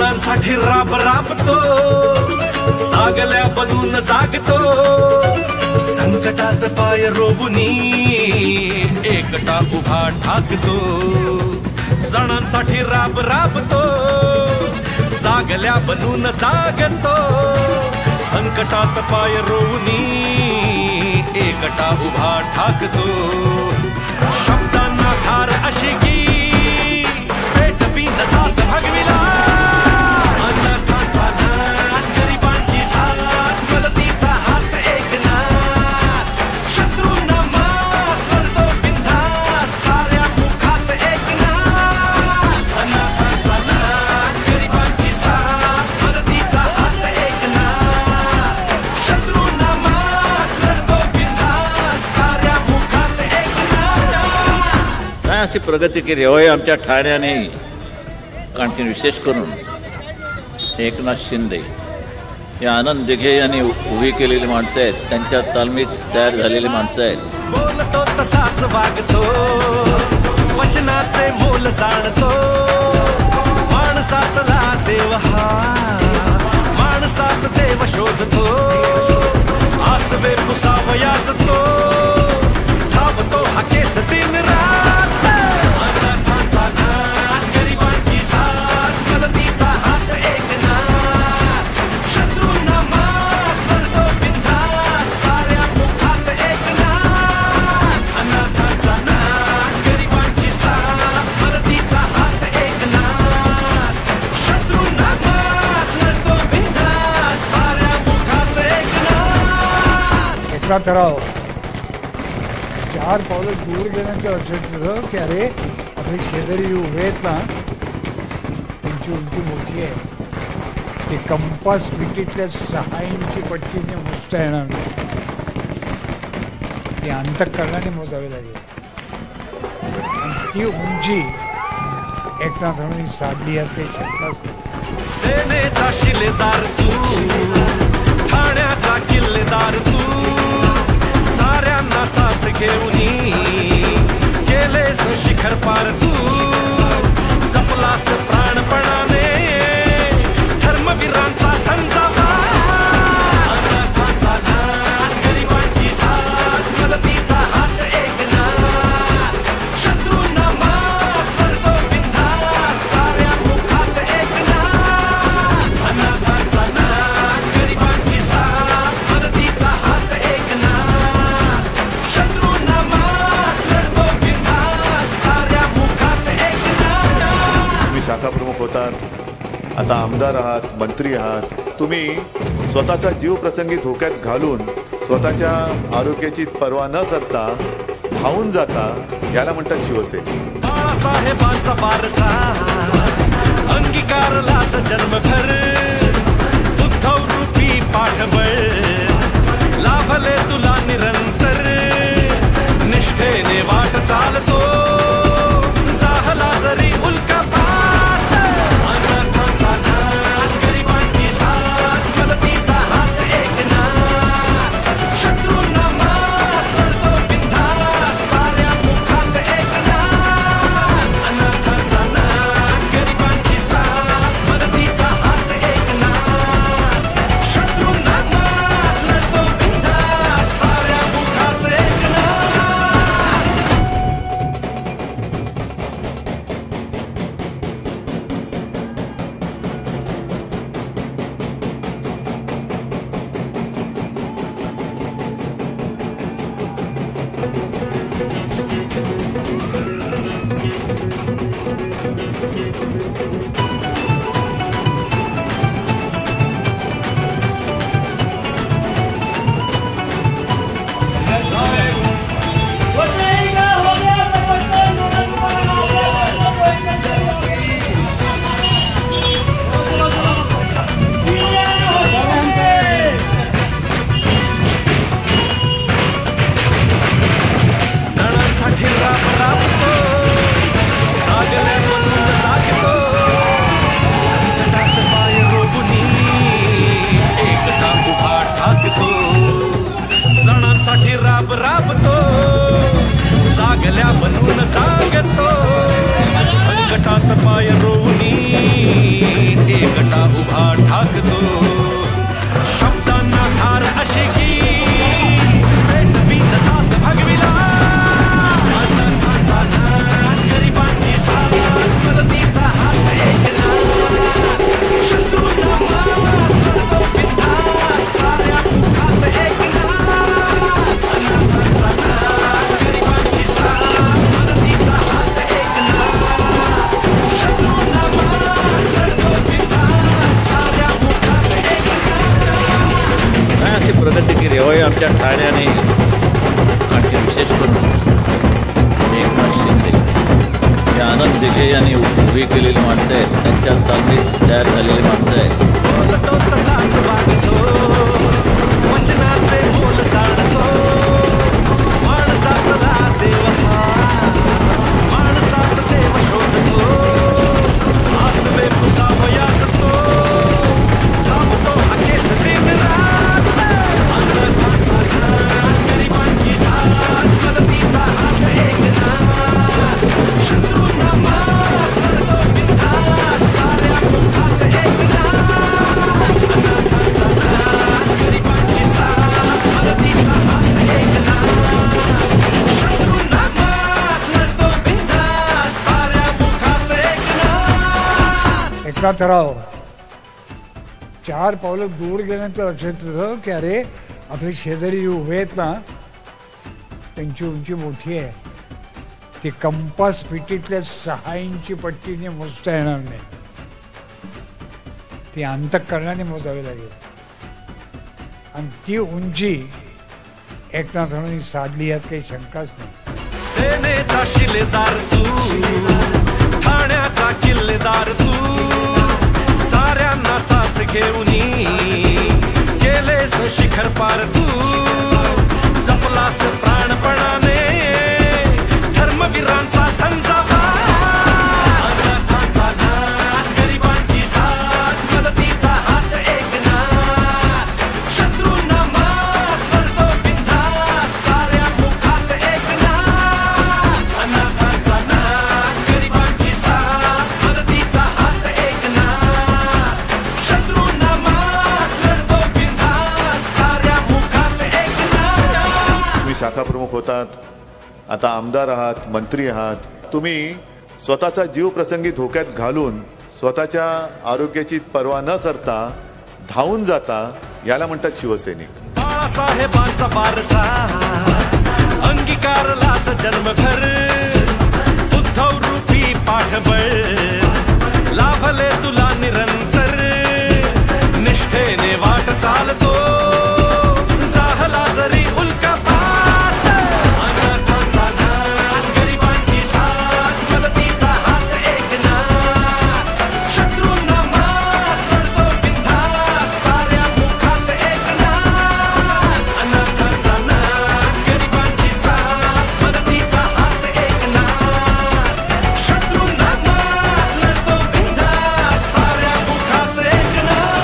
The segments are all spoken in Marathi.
सणांसाठी राब राबतो, सागल्या बनून जागतो, संकटात पाय रोवुनी एकटा उभा ठाकतो. सणांसाठी राब राबतो, सागल्या बनून जागतो, संकटात पाय रोवुनी एकटा उभा ठाकतो. शब्दांना धार अशी की पेटवीन साथ भगविला, अनाथांचा नाथ, गरिबांची साथ, मदतीचा हात एकनाथ, शत्रूंना मात करतो बिनधास्त, साऱ्या मुखात एकनाथ. अनाथांचा नाथ, गरिबांची साथ, मदतीचा हात एकनाथ, शत्रूंना मात करतो बिनधास्त, साऱ्या मुखात एकनाथ. काय अशी प्रगती केली होय आमच्या ठाण्याने. आणखी विशेष करून एकनाथ शिंदे हे आनंद दिघे यांनी उभी केलेली माणसं आहेत, त्यांच्या तालमीत तयार झालेली माणसं आहेत. बोलतो तसाच वागतो, वचनाचे मोल जाणतो, माणसातला देव हा, माणसात देव शोधतो, आसवे पुसावयास तो धावतो हा केस दिन रात. अनाथांचा नाथ, गरिबांची साथ, मदतीचा हात एकनाथ, शत्रूंना मात करतो बिनधास्त, साऱ्या मुखात एकनाथ. अनाथांचा नाथ, गरिबांची साथ, मदतीचा हात एकनाथ, शत्रूंना मात करतो बिनधास्त, साऱ्या मुखात एकनाथ. एकनाथ ठराव 4 पावलं दूर गेल्यानंतर लक्षात येतं की अरे आपले शेजारी जे उभे आहेत ना त्यांची उंची मोठी आहे, ते कंपास विटीतल्या 6 इंची पट्टीने मोजता येणार नाही, ती अंतःकरणाने मोजावी लागेल. आणि ती उंची एकनाथांनी साधली आहे ते शक्यच नाही. सेनेचा शिलेदार तू, ठाण्याचा किल्लेदार तू, साऱ्यांना साथ घेऊनी केलेस शिखर पार तू. जपलास प्राणपणाने धर्मवीरांचा संजावा. अनाथांचा नाथ, गरिबांची साथ, मदतीचा हात एकनाथ, शत्रूंना मात करतो बिनधास्त, साऱ्या मुखात एकनाथ. अनाथांचा नाथ, गरिबांची साथ, मदतीचा हात एकनाथ, शत्रूंना मात करतो बिनधास्त, साऱ्या मुखात एकनाथ. तुम्ही शाखा प्रमुख होतात, आता आमदार आहात, मंत्री आहात. तुम्ही स्वतःचा जीव प्रसंगी धोक्यात घालून स्वतःच्या आरोग्याची पर्वा न करता धावून जाता, याला म्हणतात शिवसेना. बाळासाहेबांचा वारसा अंगीकारलास जन्मभर, उद्धव रूपी पाठबळ लाभले तुला निरंतर, निष्ठेने वाट चालतो झाला जरी उल्कापात. अनाथांचा नाथ, गरिबांची साथ, मदतीचा हात एकनाथ, शत्रूंना मात करतो बिनधास्त, साऱ्या मुखात एकनाथ. अनाथांचा नाथ, गरिबांची साथ, मदतीचा हात एकनाथ, शत्रूंना मात करतो बिनधास्त, साऱ्या मुखात एकनाथ. सणांसाठी राब राबतो, सागल्या बनून जागतो, आमच्या ठाण्याने आणखी विशेष करून एकनाथ शिंदे या आनंद दिघे यांनी उभी केलेली माणसं आहेत, त्यांच्या तालमीत तयार झालेली माणसं आहेत. बोलतो तसाच वागतो, वचनाचे मोल जाणतो, माणसातला देव हा, माणसात देव शोधतो, आसवे पुसावयास तो थांबतो अखेस दिन रात, अंधकाराचा घात, गरिबांची साथ, मदतीचा हात एकनाथ, शत्रूंना मात करतो बिनधास्त, साऱ्या मुखात एकनाथ, अनाथांचा घात, गरिबांची साथ, मदतीचा हात एकनाथ, शत्रूंना मात करतो बिनधास्त, साऱ्या मुखात एकनाथ. एकनाथ राव 4 पावलं दूर गेल्यानंतर लक्षात येतं की अरे आपले शेजारी जे उभे आहेत ना त्यांची उंची मोठी आहे, ती कंपास फिटीतल्या 6 इंची पट्टीने मोजता येणार नाही, ती अंतःकरणाने मोजावी लागेल. आणि ती उंची एकनाथांनी साधली यात काही शंकाच नाही. सेनेचा शिलेदार तू, ठाण्याचा किल्लेदार तू, साऱ्यांना साथ घेऊनी केलेस शिखर पार तू, जपलास प्राणपणाने धर्मवीरांचा झंझावा, अनाथांचा नाथ, गरिबांची साथ, मदतीचा हात एकनाथ, शत्रूंना मात करतो बिनधास्त, साऱ्या मुखात एकनाथ, अनाथांचा नाथ, गरिबांची साथ, मदतीचा हात एकनाथ, शत्रूंना मात करतो बिनधास्त, साऱ्या मुखात एकनाथ. तुम्ही शाखा प्रमुख होतात, आता आमदार आहात, मंत्री आहात. तुम्ही स्वतःचा जीव प्रसंगी धोक्यात घालून स्वतःच्या आरोग्याची पर्वा न करता धावून जाता, याला म्हणतात शिवसैनिक. बाळासाहेबांचा वारसा अंगीकारलास जन्मभर, उद्धव रूपी पाठबळ लाभले तुला निरंतर, निष्ठेने वाट चालतो झाला जरी उल्कापात, अनाथांचा नाथ, गरिबांची साथ, मदतीचा हात एकनाथ, शत्रूंना मात करतो बिनधास्त, साऱ्या मुखात एकनाथ, अनाथांचा नाथ, गरिबांची साथ, मदतीचा हात एकनाथ, शत्रूंना मात करतो बिनधास्त, साऱ्या मुखात एकनाथ.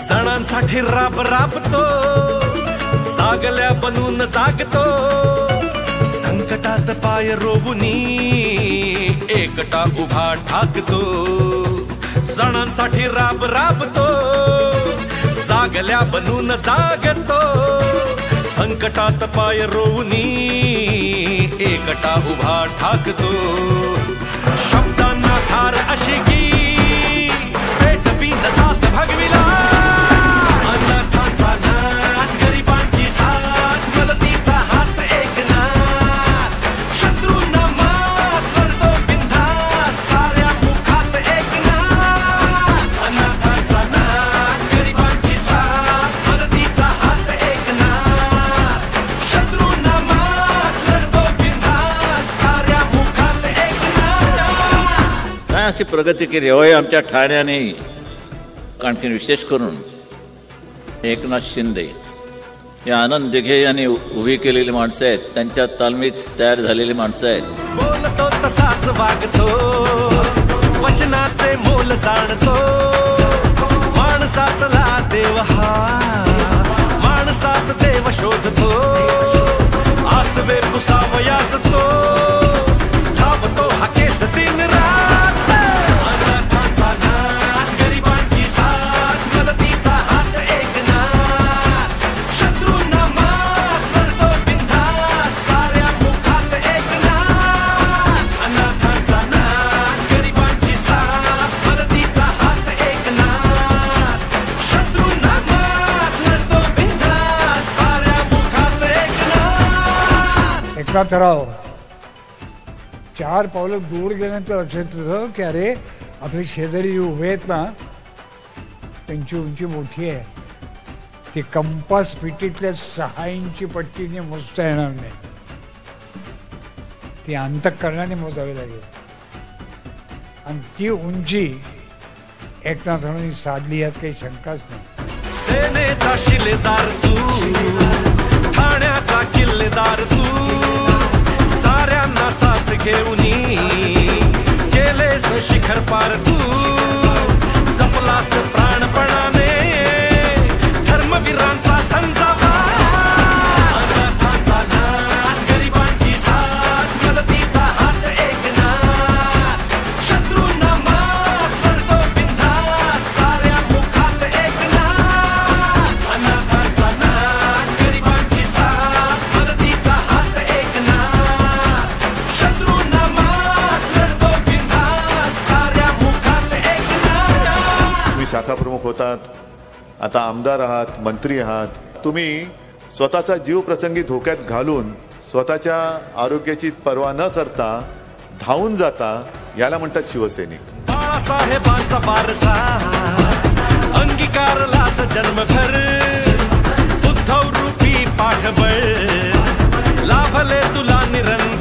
सणांसाठी राब राबतो, जागल्या बनून जागतो, संकटात पाय रोवुनी एकटा उभा ठाकतो. सणांसाठी राब राबतो, जागल्या बनून जागतो, संकटात पाय रोवुनी एकटा उभा ठाकतो. शब्दांना थार अशी की पेटवी साथ भगविला, अनाथांचा नाथ, गरिबांची साथ, मदतीचा हात एकनाथ, शत्रूंना मात करतो बिनधास्त, साऱ्या मुखात एकनाथ, अनाथांचा नाथ, गरिबांची साथ, मदतीचा हात एकनाथ, शत्रूंना मात करतो बिनधास्त, साऱ्या मुखात एकनाथ. काय अशी प्रगती केली होय आमच्या ठाण्याने. आणखी विशेष करून एकनाथ शिंदे या आनंद दिघे यांनी उभी केलेली माणसं आहेत, त्यांच्या तालमीत तयार झालेली माणसं आहेत. बोलतो तसाच वागतो, वचनाचे मोल जाणतो, माणसातला देव हा, माणसात देव शोधतो आसवे पुसावयास तो धावतो हा केस दिन रात अनाथांचा नाथ गरिबांची साथ मदतीचा हात एकनाथ शत्रूंना मात करतो बिनधास्त साऱ्या मुखात एकनाथ अनाथांचा नाथ गरिबांची साथ मदतीचा हात एकनाथ शत्रूंना मात करतो बिनधास्त साऱ्या मुखात एकनाथ. एकनाथराव 4 पावलं दूर गेल्यानंतर लक्षात येतं की अरे आपले शेजारी जे उभे आहेत ना त्यांची उंची मोठी आहे, ती कंपास फिटीतल्या 6 इंची पट्टीने मोजता येणार नाही, ती अंतःकरणाने मोजावी लागेल. आणि ती उंची एकनाथरावांनी साधली यात काही शंकाच नाही. सेनेचा शिलेदार तू ठाण्याचा किल्लेदार तू साऱ्यांना साथ घेऊनी केलेस शिखर पार तू जपलास प्राणपणाने धर्मवीरांचा संजावा अनाथांचा नाथ गरिबांची साथ मदतीचा हात एकनाथ शत्रूंना मात करतो बिनधास्त साऱ्या मुखात एकनाथ अनाथांचा नाथ गरिबांची साथ मदतीचा हात एकनाथ शत्रूंना मात करतो बिनधास्त साऱ्या मुखात एकनाथ. तुम्ही शाखा प्रमुख होतात, आता आमदार आहात, मंत्री आहात. तुम्ही स्वतःचा जीव प्रसंगी धोक्यात घालून स्वतःच्या आरोग्याची पर्वा न करता धावून जाता, याला म्हणतात शिवसैनिक. बाळासाहेबांचा बारसा अंगीकारलास जन्मभर उद्धव रूपी पाठबळ लाभले तुला निरंतर